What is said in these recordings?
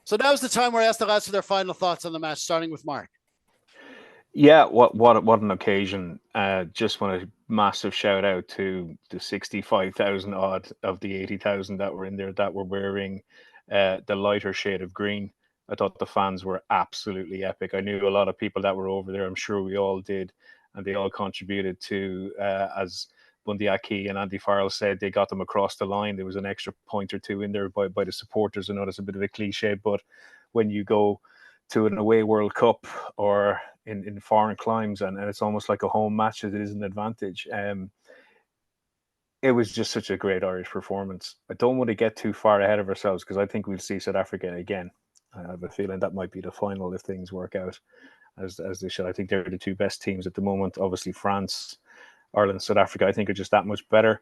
So now's the time where I ask the lads for their final thoughts on the match, starting with Mark. Yeah, what an occasion! Just want a massive shout out to the 65,000 odd of the 80,000 that were in there that were wearing the lighter shade of green. I thought the fans were absolutely epic. I knew a lot of people that were over there. I'm sure we all did, and they all contributed to, as Bundy Aki and Andy Farrell said, they got them across the line. There was an extra point or two in there by the supporters. I know that's a bit of a cliche, but when you go to an away World Cup or in foreign climes, and it's almost like a home match as it is an advantage. It was just such a great Irish performance. I don't want to get too far ahead of ourselves because I think we'll see South Africa again. I have a feeling that might be the final if things work out as they should. I think they're the two best teams at the moment. Obviously, France, Ireland, South Africa, I think are just that much better.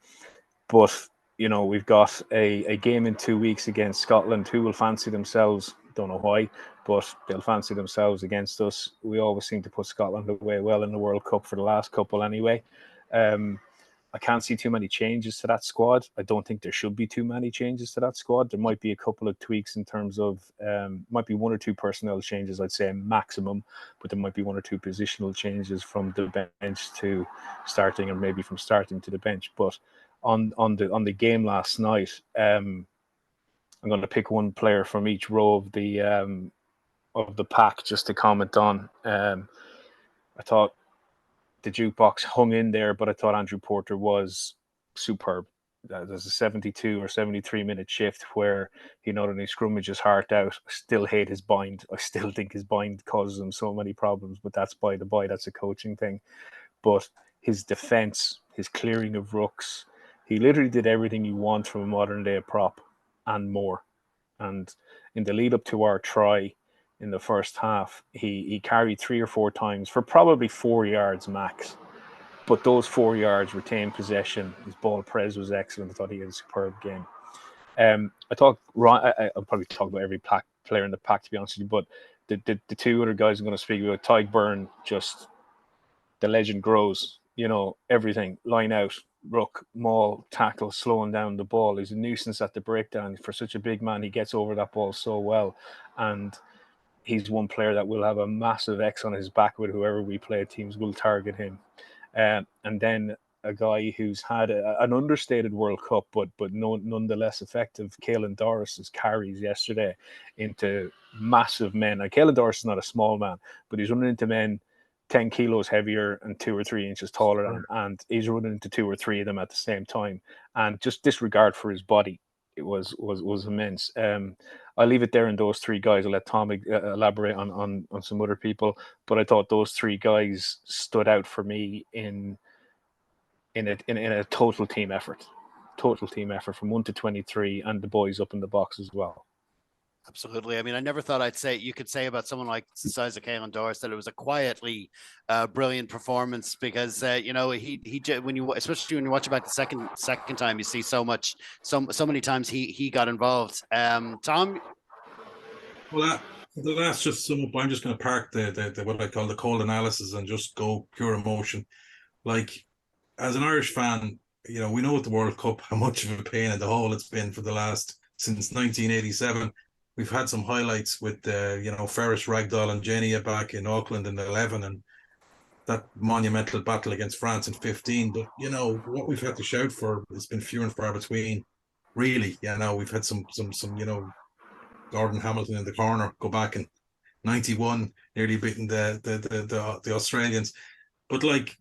But, you know, we've got a game in 2 weeks against Scotland, who will fancy themselves. Don't know why, but they'll fancy themselves against us. We always seem to put Scotland away well in the World Cup for the last couple anyway. I can't see too many changes to that squad. I don't think there should be too many changes to that squad. There might be a couple of tweaks in terms of, might be one or two personnel changes, I'd say maximum, but there might be one or two positional changes from the bench to starting, or maybe from starting to the bench. But on the game last night, I'm going to pick one player from each row of the pack just to comment on. I thought the jukebox hung in there, but I thought Andrew Porter was superb. There's a 72 or 73 minute shift where he not only scrummaged his heart out, I still hate his bind. I still think his bind causes him so many problems, but that's by the by, that's a coaching thing. But his defense, his clearing of rooks, he literally did everything you want from a modern day prop and more. And in the lead up to our try in the first half, he carried 3 or 4 times for probably 4 yards max. But those 4 yards retained possession. His ball pres was excellent. I thought he had a superb game. I thought I'll probably talk about every player in the pack, to be honest with you, but the two other guys I'm going to speak about, Tadhg Beirne, just the legend grows. You know, everything, line out, ruck, maul, tackle, slowing down the ball. He's a nuisance at the breakdown. For such a big man, he gets over that ball so well. And he's one player that will have a massive X on his back with whoever we play. Teams will target him. And then a guy who's had an understated World Cup, but nonetheless effective, Caelan Doris's carries yesterday into massive men. Now, Caelan Doris is not a small man, but he's running into men 10 kilos heavier and 2 or 3 inches taller than him, and he's running into 2 or 3 of them at the same time. And just disregard for his body, it was immense. I'll leave it there in those 3 guys. I'll let Tom elaborate on some other people, but I thought those 3 guys stood out for me in a total team effort from 1 to 23, and the boys up in the box as well. Absolutely. I mean, I never thought you could say about someone like the size of Caelan Doris that it was a quietly brilliant performance, because you know, he especially when you watch about the second time, you see so many times he got involved. Tom. Well, the last just sum up, I'm just going to park the what I call the cold analysis and just go pure emotion. Like, as an Irish fan, you know, we know at the World Cup how much of a pain in the hole it's been since 1987. We've had some highlights with, Ferris Ragdoll and Genia back in Auckland in 11, and that monumental battle against France in 15. But, you know, what we've had to shout for has been few and far between, really. Yeah, now we've had some, Gordon Hamilton in the corner go back in 91, nearly beating the Australians. But, like,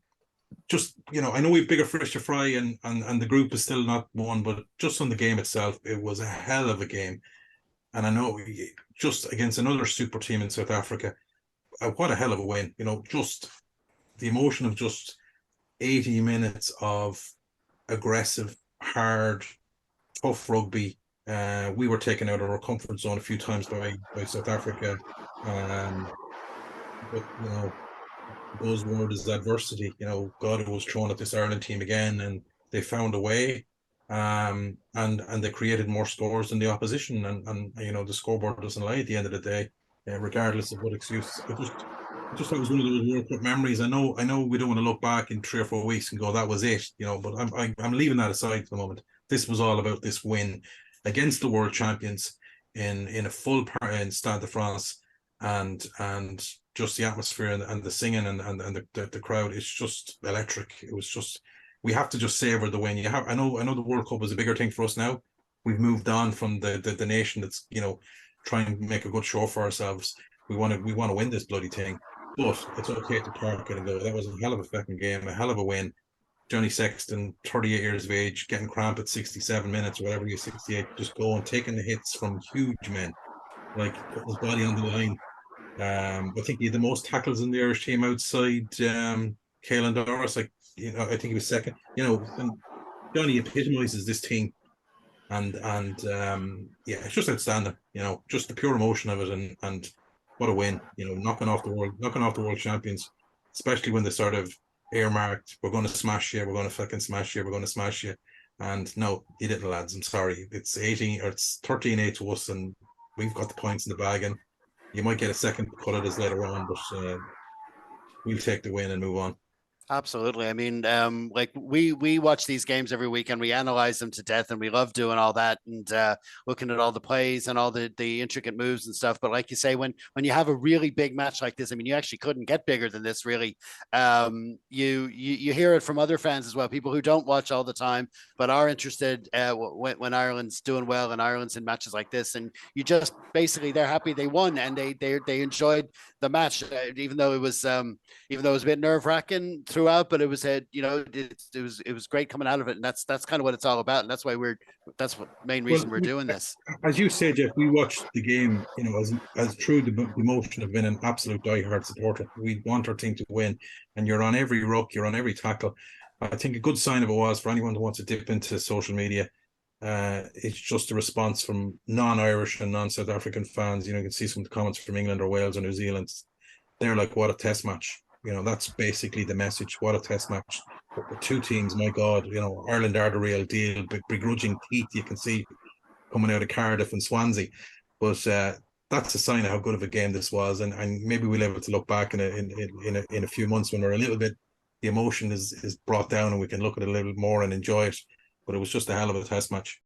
just, you know, I know we've bigger fish to fry and the group is still not won, but just on the game itself, it was a hell of a game. And I know just against another super team in South Africa, what a hell of a win. You know, just the emotion of just 80 minutes of aggressive, hard, tough rugby. We were taken out of our comfort zone a few times by South Africa. But, you know, buzzword is adversity. You know, God was thrown at this Ireland team again, and they found a way. And they created more scores than the opposition, and you know, the scoreboard doesn't lie at the end of the day, regardless of what excuse. I just thought it was one of those World Cup memories. I know we don't want to look back in 3 or 4 weeks and go, that was it, you know, but I'm leaving that aside for the moment. This was all about this win against the world champions in a full in Stade de France, and just the atmosphere and the singing and the crowd. It's just electric. It was just, we have to just savor the win. I know the World Cup is a bigger thing for us now. We've moved on from the nation that's, you know, trying to make a good show for ourselves. We want to win this bloody thing, but it's okay to park it and go. That was a hell of a fucking game, a hell of a win. Johnny Sexton, 38 years of age, getting cramp at 67 minutes or whatever, you 68, just going, taking the hits from huge men, like putting his body on the line. I think he had the most tackles in the Irish team outside Caelan Doris. Like, you know, I think he was second. You know, and Johnny epitomizes this team, and yeah, it's just outstanding. You know, just the pure emotion of it, and what a win. You know, knocking off the world champions, especially when they sort of earmarked, we're going to smash you, we're going to fucking smash you, we're going to smash you. And no, you didn't, lads. I'm sorry. It's 18 or it's 13-8 to us, and we've got the points in the bag, and you might get a second cut at us later on, but we'll take the win and move on. Absolutely. I mean, like we watch these games every week and we analyze them to death, and we love doing all that and looking at all the plays and all the intricate moves and stuff. But like you say, when you have a really big match like this, I mean, you actually couldn't get bigger than this, really. You hear it from other fans as well, people who don't watch all the time but are interested when Ireland's doing well and Ireland's in matches like this, and you just basically, they're happy they won and they enjoyed the match, even though it was a bit nerve-wracking throughout, but it was it was great coming out of it, and that's kind of what it's all about, and that's what main reason we're doing this. As you say, Jeff, we watched the game, you know, as true the emotion of being an absolute diehard supporter. We want our team to win, and you're on every ruck, you're on every tackle. I think a good sign of it was, for anyone who wants to dip into social media, it's just a response from non-Irish and non-South African fans. You know, you can see some of the comments from England or Wales or New Zealand. They're like, what a test match. You know, that's basically the message. What a test match. But the two teams, my God, you know, Ireland are the real deal. Begrudging teeth you can see coming out of Cardiff and Swansea. But that's a sign of how good of a game this was. And maybe we'll be able to look back in a few months when we're a little bit, the emotion is brought down and we can look at it a little bit more and enjoy it. But it was just a hell of a test match.